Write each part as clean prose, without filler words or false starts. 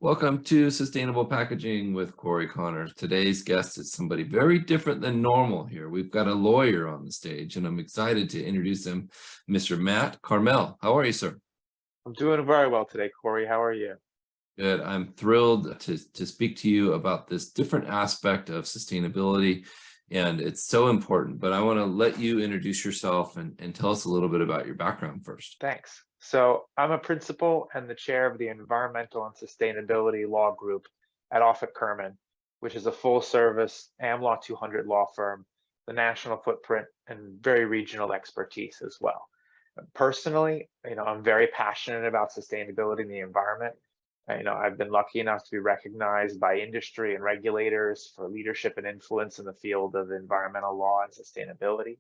Welcome to Sustainable Packaging with Cory Connor. Today's guest is somebody very different than normal here. We've got a lawyer on the stage, and I'm excited to introduce him, Mr. Matt Karmel. How are you, sir? I'm doing very well today, Cory. How are you? Good. I'm thrilled to speak to you about this different aspect of sustainability, and it's so important. But I want to let you introduce yourself and tell us a little bit about your background first. Thanks. So I'm a principal and the chair of the Environmental and Sustainability Law Group at Offit Kurman, which is a full-service AmLaw 200 law firm, the national footprint, and very regional expertise as well. Personally, I'm very passionate about sustainability and the environment. I've been lucky enough to be recognized by industry and regulators for leadership and influence in the field of environmental law and sustainability.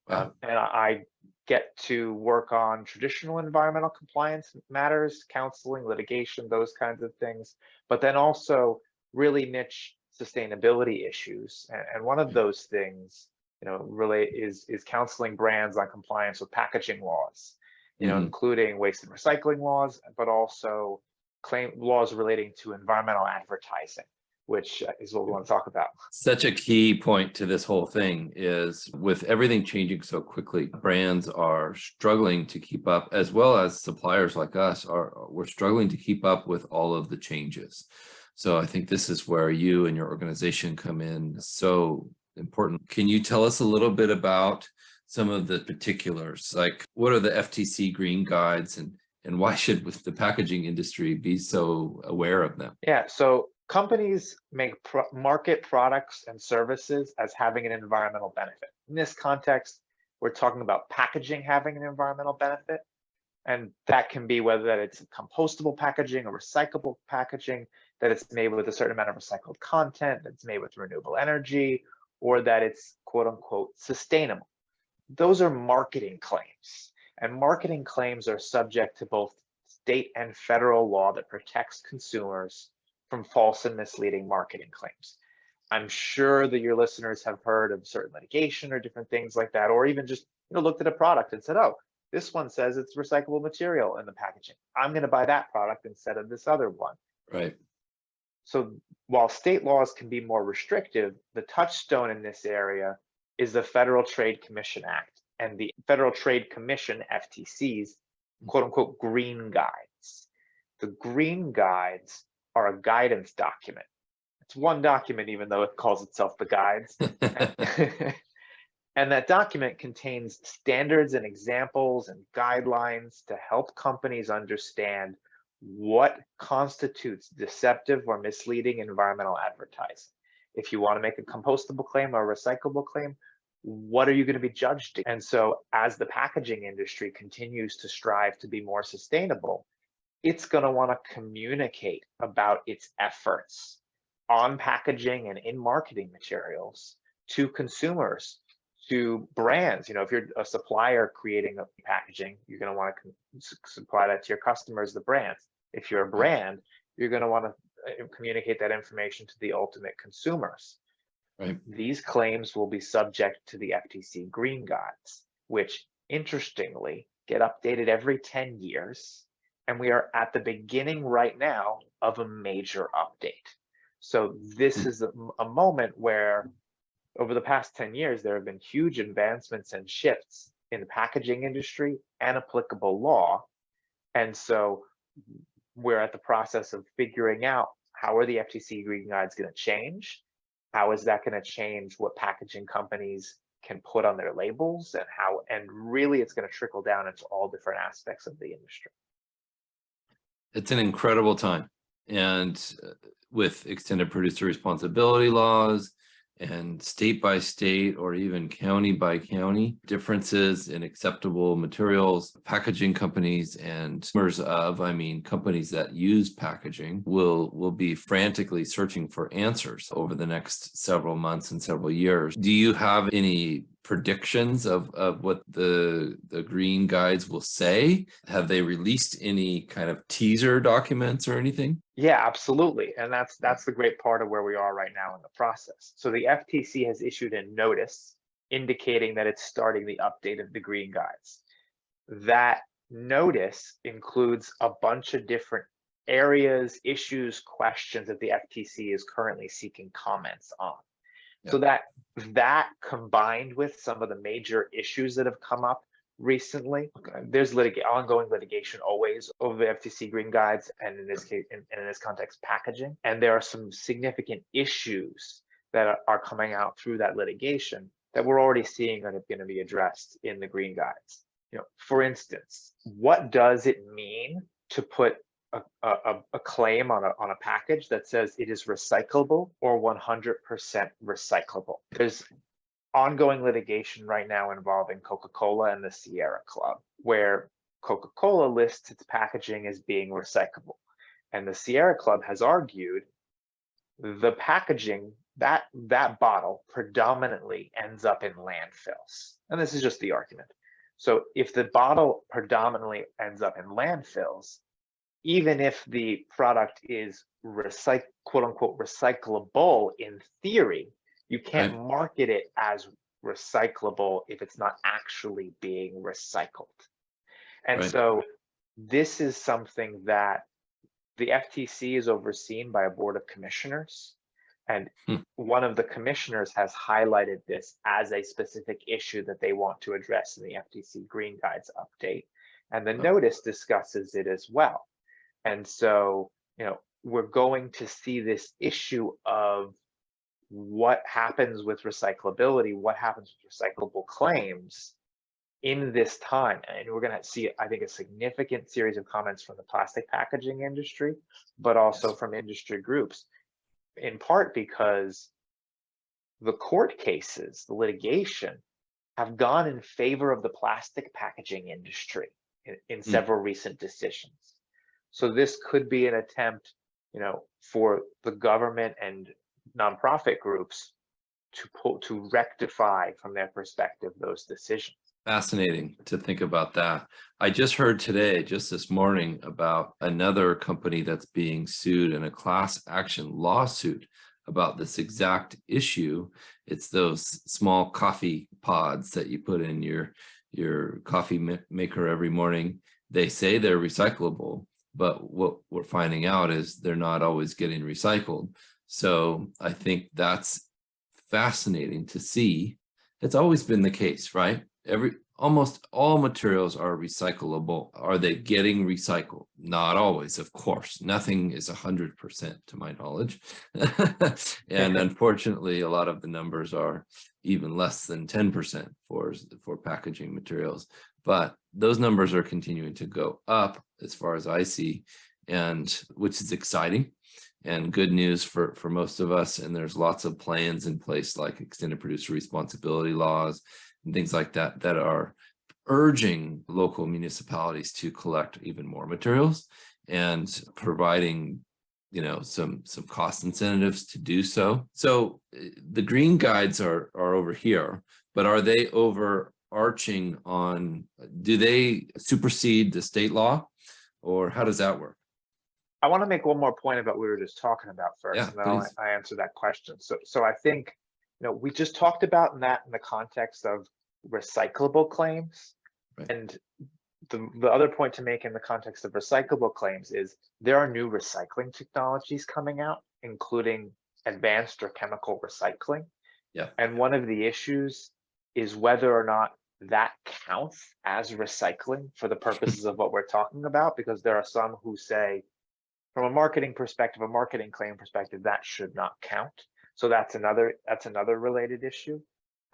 Wow. And I get to work on traditional environmental compliance matters, counseling, litigation, those kinds of things, but then also really niche sustainability issues. And one of those things, really is counseling brands on compliance with packaging laws, including waste and recycling laws, but also claim laws relating to environmental advertising, which is what we want to talk about. Such a key point to this whole thing is with everything changing so quickly, brands are struggling to keep up, as well as suppliers like us we're struggling to keep up with all of the changes. So I think this is where you and your organization come in so important. Can you tell us a little bit about some of the particulars? Like, what are the FTC green guides and why should the packaging industry be so aware of them? Yeah, so companies market products and services as having an environmental benefit. In this context, we're talking about packaging having an environmental benefit, and that can be whether that it's compostable packaging or recyclable packaging, that it's made with a certain amount of recycled content, that it's made with renewable energy, or that it's quote unquote sustainable. Those are marketing claims, and marketing claims are subject to both state and federal law that protects consumers from false and misleading marketing claims. I'm sure that your listeners have heard of certain litigation or different things like that, or even just looked at a product and said, oh, this one says it's recyclable material in the packaging. I'm going to buy that product instead of this other one. Right. So while state laws can be more restrictive, the touchstone in this area is the Federal Trade Commission Act and the Federal Trade Commission, FTC's, quote unquote, green guides. The green guides are a guidance document. It's one document, even though it calls itself the guides. And that document contains standards and examples and guidelines to help companies understand what constitutes deceptive or misleading environmental advertising. If you want to make a compostable claim or a recyclable claim, what are you going to be judged? And so as the packaging industry continues to strive to be more sustainable, it's going to want to communicate about its efforts on packaging and in marketing materials to consumers, to brands. If you're a supplier creating a packaging, you're going to want to supply that to your customers, the brands. If you're a brand, you're going to want to communicate that information to the ultimate consumers. Right. These claims will be subject to the FTC green guides, which interestingly get updated every 10 years. And we are at the beginning right now of a major update. So this is a moment where over the past 10 years, there have been huge advancements and shifts in the packaging industry and applicable law. And so we're at the process of figuring out how are the FTC green guides going to change? How is that going to change what packaging companies can put on their labels, and really it's going to trickle down into all different aspects of the industry. It's an incredible time. And with extended producer responsibility laws and state by state or even county by county differences in acceptable materials, packaging companies and companies that use packaging will be frantically searching for answers over the next several months and several years. Do you have any predictions of what the green guides will say? Have they released any kind of teaser documents or anything? Yeah, absolutely. And that's the great part of where we are right now in the process. So the FTC has issued a notice indicating that it's starting the update of the green guides. That notice includes a bunch of different areas, issues, questions that the FTC is currently seeking comments on. Yeah. So that combined with some of the major issues that have come up recently, there's ongoing litigation always over the FTC green guides, and in this case, in this context, packaging. And there are some significant issues that are coming out through that litigation that we're already seeing are going to be addressed in the green guides. For instance, what does it mean to put a claim on a package that says it is recyclable or 100% recyclable? There's ongoing litigation right now involving Coca-Cola and the Sierra Club, where Coca-Cola lists its packaging as being recyclable. And the Sierra Club has argued the packaging, that bottle predominantly ends up in landfills. And this is just the argument. So if the bottle predominantly ends up in landfills, even if the product is quote unquote recyclable in theory, you can't market it as recyclable if it's not actually being recycled. And so this is something that the FTC is overseen by a board of commissioners. And one of the commissioners has highlighted this as a specific issue that they want to address in the FTC Green Guides update. And the notice discusses it as well. And so, we're going to see this issue of what happens with recyclability, what happens with recyclable claims in this time. And we're going to see, I think, a significant series of comments from the plastic packaging industry, but also from industry groups, in part because the court cases, the litigation, have gone in favor of the plastic packaging industry in several recent decisions. So this could be an attempt, for the government and nonprofit groups to rectify, from their perspective, those decisions. Fascinating to think about that. I just heard today, just this morning, about another company that's being sued in a class action lawsuit about this exact issue. It's those small coffee pods that you put in your coffee maker every morning. They say they're recyclable, but what we're finding out is they're not always getting recycled. So I think that's fascinating to see. It's always been the case, right? Almost all materials are recyclable. Are they getting recycled? Not always, of course. Nothing is 100% to my knowledge. And unfortunately, a lot of the numbers are even less than 10% for packaging materials. But those numbers are continuing to go up as far as I see, and which is exciting and good news for most of us. And there's lots of plans in place, like extended producer responsibility laws and things like that, that are urging local municipalities to collect even more materials and providing, some cost incentives to do so. So the green guides are over here, but are they overarching on, do they supersede the state law, or how does that work? I want to make one more point about what we were just talking about first, Yeah, and then I answer that question. So I think, we just talked about in the context of recyclable claims. And the other point to make in the context of recyclable claims is there are new recycling technologies coming out, including advanced or chemical recycling. Yeah. And one of the issues is whether or not that counts as recycling for the purposes of what we're talking about, because there are some who say, from a marketing perspective, a marketing claim perspective, that should not count. So that's another related issue.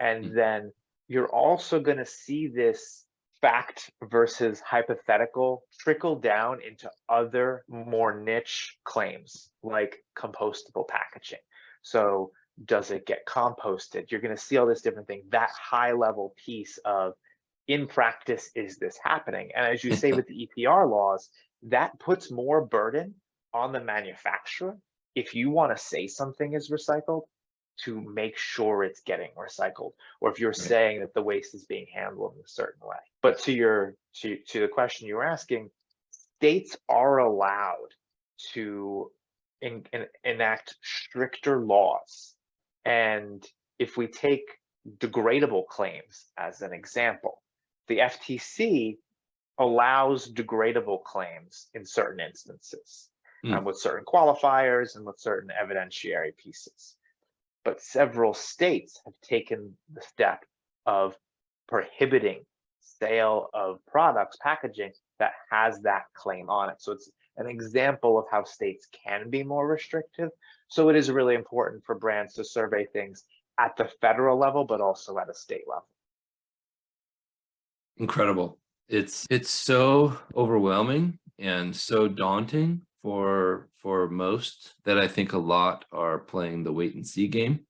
And then you're also going to see this fact versus hypothetical trickle down into other more niche claims, like compostable packaging. So does it get composted? You're going to see all this different thing, that high level piece of, in practice, is this happening? And as you say with the EPR laws, that puts more burden on the manufacturer, if you want to say something is recycled, to make sure it's getting recycled, or if you're saying that the waste is being handled in a certain way. But to the question you were asking, states are allowed to enact stricter laws. And if we take degradable claims as an example, the FTC allows degradable claims in certain instances. and with certain qualifiers and with certain evidentiary pieces. But several states have taken the step of prohibiting sale of products, packaging that has that claim on it. So it's an example of how states can be more restrictive. So it is really important for brands to survey things at the federal level, but also at a state level. Incredible. It's so overwhelming and so daunting for most that I think a lot are playing the wait and see game.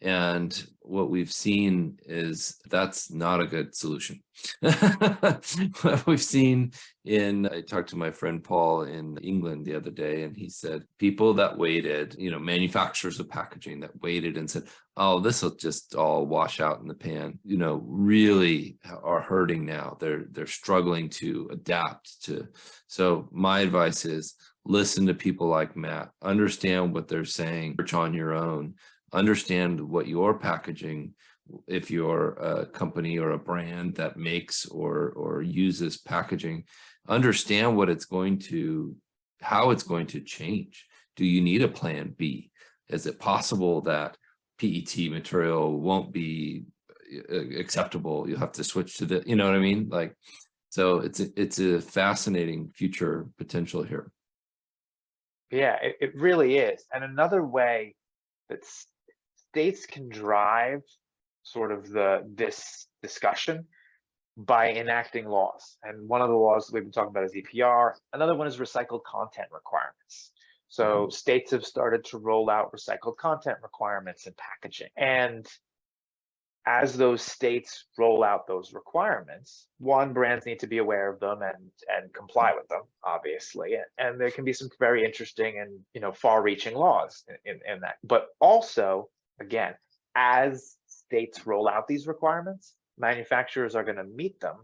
And what we've seen is that's not a good solution. What we've seen I talked to my friend Paul in England the other day, and he said people that waited, manufacturers of packaging that waited and said, oh, this will just all wash out in the pan, really are hurting now. They're struggling to adapt to. So my advice is listen to people like Matt, understand what they're saying, search on your own. Understand what your packaging, if you're a company or a brand that makes or uses packaging, understand how it's going to change. Do you need a plan B? Is it possible that PET material won't be acceptable? You'll have to switch to you know what I mean? So it's a fascinating future potential here. Yeah, it really is. And another way that states can drive sort of this discussion by enacting laws. And one of the laws we've been talking about is EPR. Another one is recycled content requirements. So states have started to roll out recycled content requirements in packaging. And as those states roll out those requirements, brands need to be aware of them and comply with them, obviously. And there can be some very interesting and far-reaching laws in that. But also, again, as states roll out these requirements, manufacturers are going to meet them,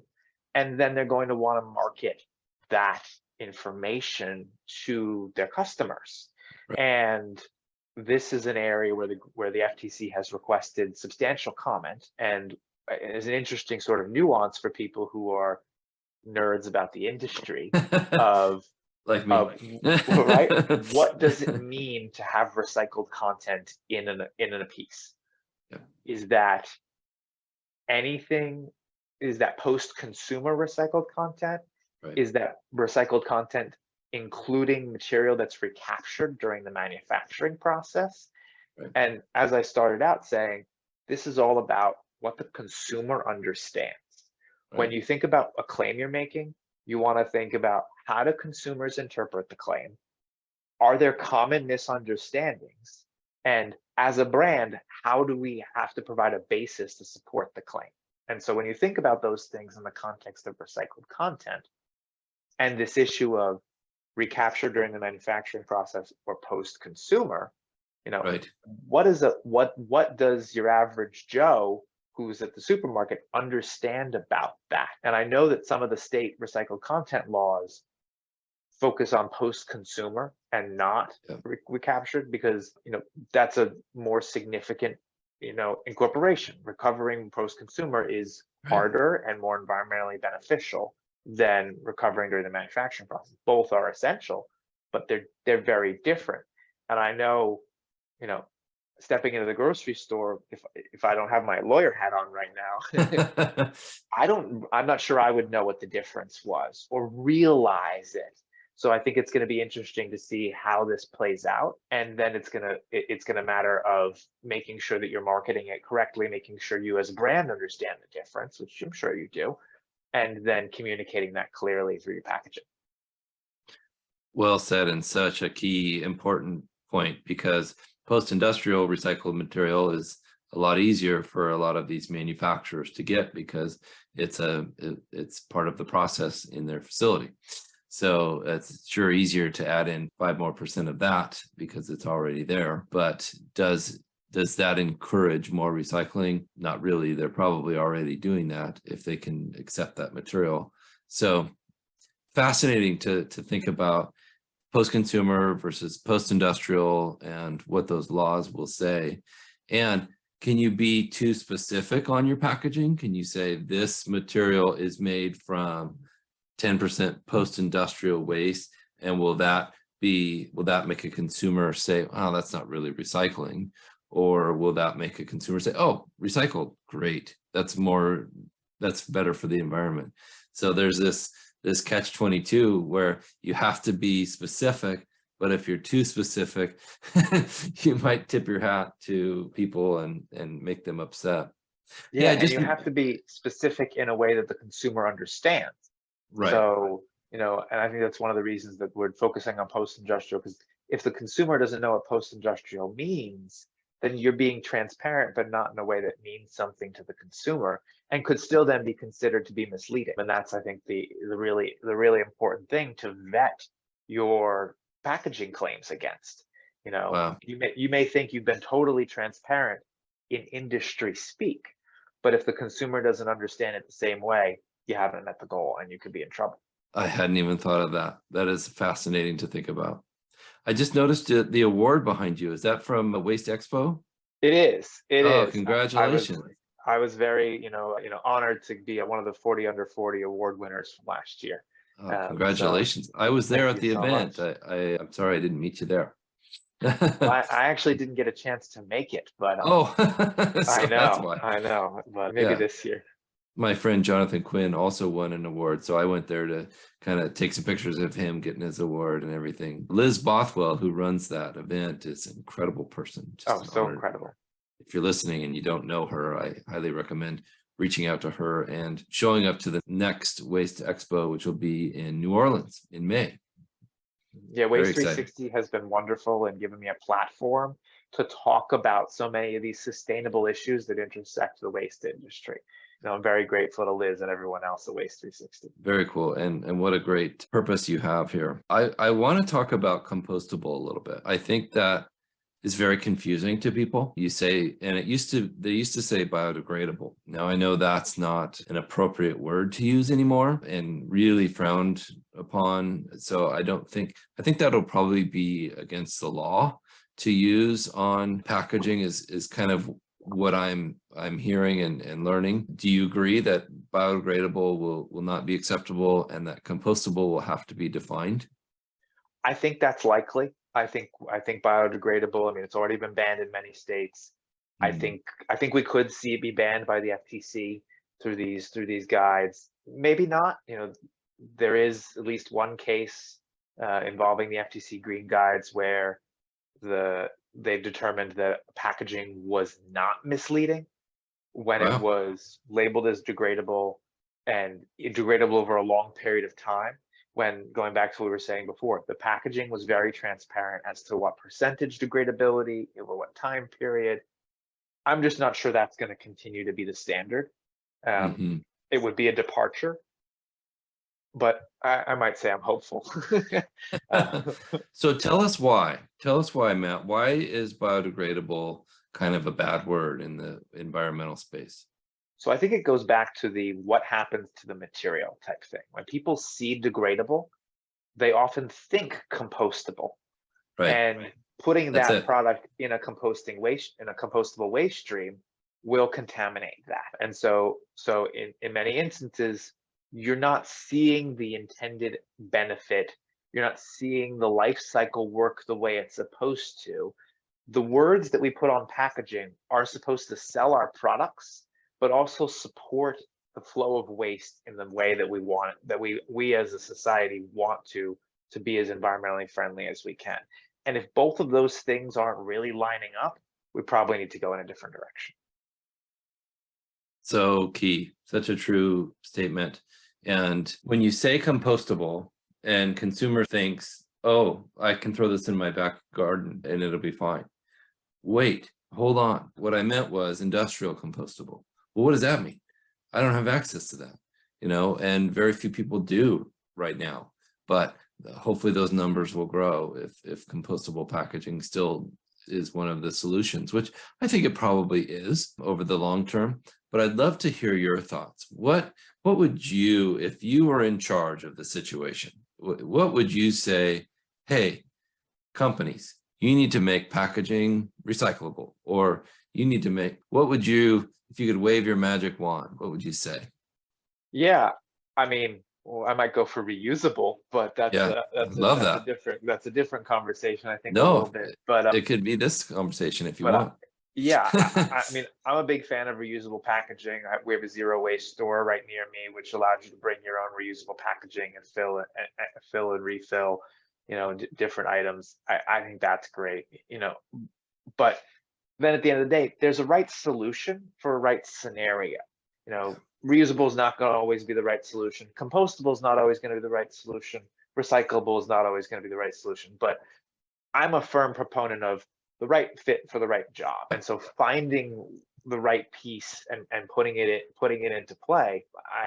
and then they're going to want to market that information to their customers. Right. And this is an area where the FTC has requested substantial comment, and is an interesting sort of nuance for people who are nerds about the industry of like me. Right? What does it mean to have recycled content in a piece? Yeah. Is that post-consumer recycled content? Right. Is that recycled content including material that's recaptured during the manufacturing process? Right. And as I started out saying, this is all about what the consumer understands. Right. When you think about a claim you're making, you want to think about how do consumers interpret the claim? Are there common misunderstandings? And as a brand, how do we have to provide a basis to support the claim? And so when you think about those things in the context of recycled content and this issue of recapture during the manufacturing process or post-consumer, right. What does your average Joe who's at the supermarket understand about that? And I know that some of the state recycled content laws focus on post-consumer and not recaptured, because that's a more significant incorporation. Recovering post-consumer is harder and more environmentally beneficial than recovering during the manufacturing process. Both are essential, but they're very different. And I know, stepping into the grocery store, if I don't have my lawyer hat on right now, I'm not sure I would know what the difference was or realize it. So I think it's going to be interesting to see how this plays out, and then it's going to matter of making sure that you're marketing it correctly, making sure you as a brand understand the difference, which I'm sure you do, and then communicating that clearly through your packaging. Well said, and such a key important point, because post-industrial recycled material is a lot easier for a lot of these manufacturers to get because it's part of the process in their facility. So it's sure easier to add in 5% more of that because it's already there. But does that encourage more recycling? Not really. They're probably already doing that if they can accept that material. So fascinating to think about post-consumer versus post-industrial and what those laws will say. And can you be too specific on your packaging? Can you say this material is made from 10% post-industrial waste, and will that will that make a consumer say, oh, that's not really recycling? Or will that make a consumer say, oh, recycled, great. That's better for the environment. So there's this catch-22 where you have to be specific, but if you're too specific, you might tip your hat to people and make them upset. Yeah, and you have to be specific in a way that the consumer understands. Right. So, and I think that's one of the reasons that we're focusing on post-industrial, because if the consumer doesn't know what post-industrial means, then you're being transparent, but not in a way that means something to the consumer and could still then be considered to be misleading. And that's, I think, the really important thing to vet your packaging claims against. Wow. You may think you've been totally transparent in industry speak, but if the consumer doesn't understand it the same way, you haven't met the goal and you could be in trouble. I hadn't even thought of that. That is fascinating to think about. I just noticed the award behind you. Is that from Waste Expo? It is. It is. Congratulations. I was very, honored to be one of the 40 under 40 award winners from last year. Congratulations. I was there at the event. I'm sorry I didn't meet you there. I actually didn't get a chance to make it, but so I that's why. but maybe this year. My friend Jonathan Quinn also won an award, so I went there to kind of take some pictures of him getting his award and everything. Liz Bothwell, who runs that event, is an incredible person. So incredible. If you're listening and you don't know her, I highly recommend reaching out to her and showing up to the next Waste Expo, which will be in New Orleans in May. Yeah, Waste 360 has been wonderful and given me a platform to talk about so many of these sustainable issues that intersect the waste industry. I'm very grateful to Liz and everyone else at Waste 360. Very cool. And what a great purpose you have here. I want to talk about compostable a little bit. I think that is very confusing to people. You say, and they used to say biodegradable. Now I know that's not an appropriate word to use anymore and really frowned upon. So I think that'll probably be against the law to use on packaging is kind of what I'm hearing and learning. Do you agree that biodegradable will not be acceptable and that compostable will have to be defined? I think that's likely. I think biodegradable, I mean, it's already been banned in many states. I think we could see it be banned by the FTC through these guides. Maybe not. There is at least one case involving the FTC green guides where they've determined that packaging was not misleading when it was labeled as degradable and degradable over a long period of time. When, going back to what we were saying before, the packaging was very transparent as to what percentage degradability, over what time period. I'm just not sure that's going to continue to be the standard. It would be a departure, but I might say I'm hopeful. So tell us why, Matt. Why is biodegradable kind of a bad word in the environmental space? So I think it goes back to the what happens to the material type thing. When people see degradable, they often think compostable. Right. And putting that product in a compostable waste stream will contaminate that. And so in many instances, you're not seeing the intended benefit. You're not seeing the life cycle work the way it's supposed to. The words that we put on packaging are supposed to sell our products, but also support the flow of waste in the way that we want it, that we as a society want to be as environmentally friendly as we can. And if both of those things aren't really lining up, we probably need to go in a different direction. So key, such a true statement. And when you say compostable and consumer thinks, oh, I can throw this in my back garden and it'll be fine. Wait, hold on. What I meant was industrial compostable. Well, what does that mean? I don't have access to that, and very few people do right now, but hopefully those numbers will grow if compostable packaging still is one of the solutions, which I think it probably is over the long term. But I'd love to hear your thoughts. What would you, if you were in charge of the situation, what would you say? Hey, companies, you need to make packaging recyclable, or you need to make, what would you, if you could wave your magic wand, what would you say? Yeah, I mean, Well, I might go for reusable, but Yeah, I love that. that's a different conversation, I think, a little No, bit. it could be this conversation if you But want. yeah, I mean, I'm a big fan of reusable packaging. We have a zero waste store right near me, which allows you to bring your own reusable packaging and fill and refill, different items. I think that's great, but then at the end of the day, there's a right solution for a right scenario. Reusable is not going to always be the right solution. Compostable is not always going to be the right solution. Recyclable is not always going to be the right solution. But I'm a firm proponent of the right fit for the right job. And so finding the right piece and putting it into play,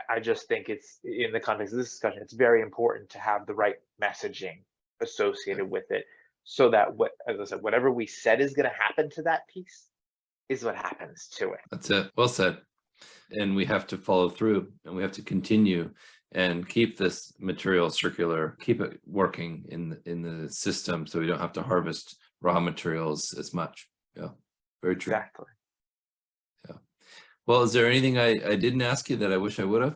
I just think it's, in the context of this discussion, it's very important to have the right messaging associated with it, so that as I said, whatever we said is going to happen to that piece is what happens to it. That's it. Well said. And we have to follow through, and we have to continue and keep this material circular, keep it working in the system, so we don't have to harvest raw materials as much. Yeah, very true. Exactly. Yeah. Well, is there anything I didn't ask you that I wish I would have?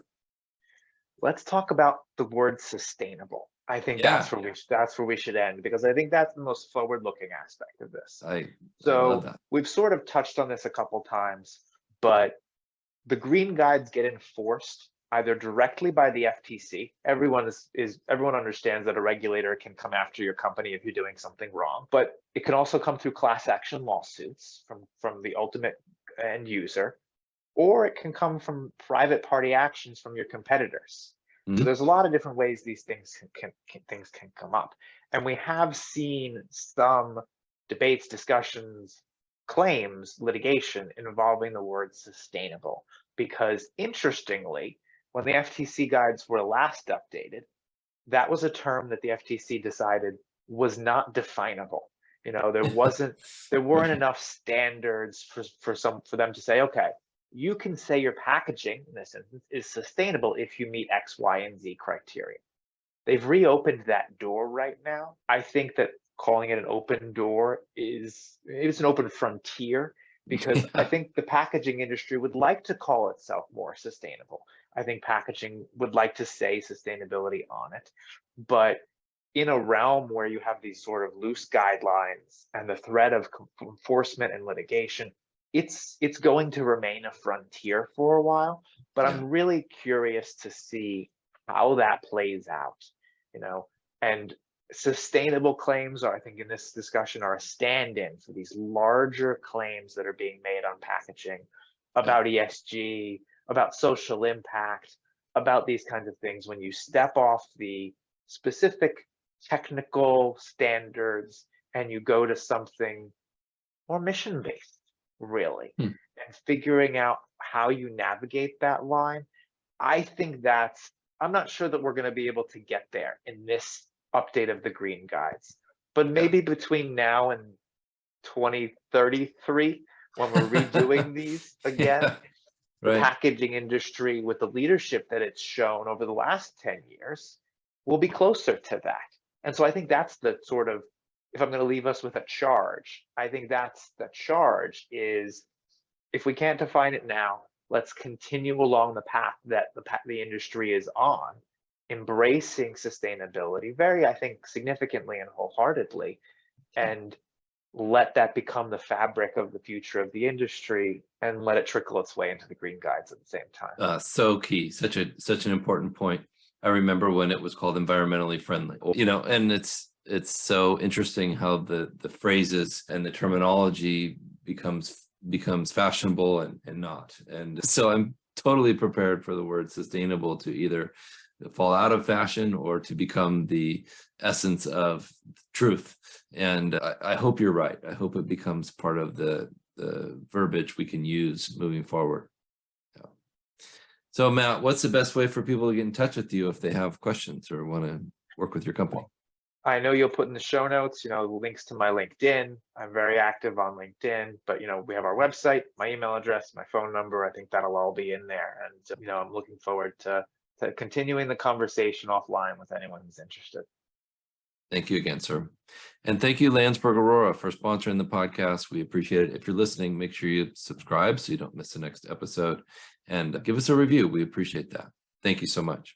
Let's talk about the word sustainable. I think that's where we should end, because I think that's the most forward-looking aspect of this. I love that. We've sort of touched on this a couple times, but the green guides get enforced either directly by the FTC. Everyone understands that a regulator can come after your company if you're doing something wrong, but it can also come through class action lawsuits from the ultimate end user, or it can come from private party actions from your competitors. So there's a lot of different ways these things can come up. And we have seen some debates, discussions, claims, litigation involving the word sustainable, because interestingly, when the FTC guides were last updated, that was a term that the FTC decided was not definable. There weren't enough standards for them to say, okay, you can say your packaging, in this instance, is sustainable if you meet X, Y, and Z criteria. They've reopened that door right now. I think that calling it an open door it's an open frontier, because I think the packaging industry would like to call itself more sustainable. I think packaging would like to say sustainability on it, but in a realm where you have these sort of loose guidelines and the threat of enforcement and litigation, it's going to remain a frontier for a while. But I'm really curious to see how that plays out, and sustainable claims are, I think, in this discussion, are a stand-in for these larger claims that are being made on packaging about ESG, about social impact, about these kinds of things. When you step off the specific technical standards and you go to something more mission-based, really, and figuring out how you navigate that line, I think I'm not sure that we're going to be able to get there in this update of the green guides, but maybe between now and 2033, when we're redoing these again, the packaging industry, with the leadership that it's shown over the last 10 years, will be closer to that. And so I think that's the sort of, if I'm going to leave us with a charge, I think that's the charge is, if we can't define it now, let's continue along the path that the industry is on, embracing sustainability very, I think, significantly and wholeheartedly, and let that become the fabric of the future of the industry, and let it trickle its way into the green guides at the same time. So key, such an important point. I remember when it was called environmentally friendly, and it's so interesting how the phrases and the terminology becomes fashionable and not. And so I'm totally prepared for the word sustainable to either fall out of fashion or to become the essence of truth. And I hope you're right. I hope it becomes part of the verbiage we can use moving forward. Yeah. So Matt, what's the best way for people to get in touch with you if they have questions or want to work with your company? I know you'll put in the show notes, links to my LinkedIn. I'm very active on LinkedIn, but we have our website, my email address, my phone number. I think that'll all be in there. And I'm looking forward to continuing the conversation offline with anyone who's interested. Thank you again, sir. And thank you, Landsberg Aurora, for sponsoring the podcast. We appreciate it. If you're listening, make sure you subscribe so you don't miss the next episode, and give us a review. We appreciate that. Thank you so much.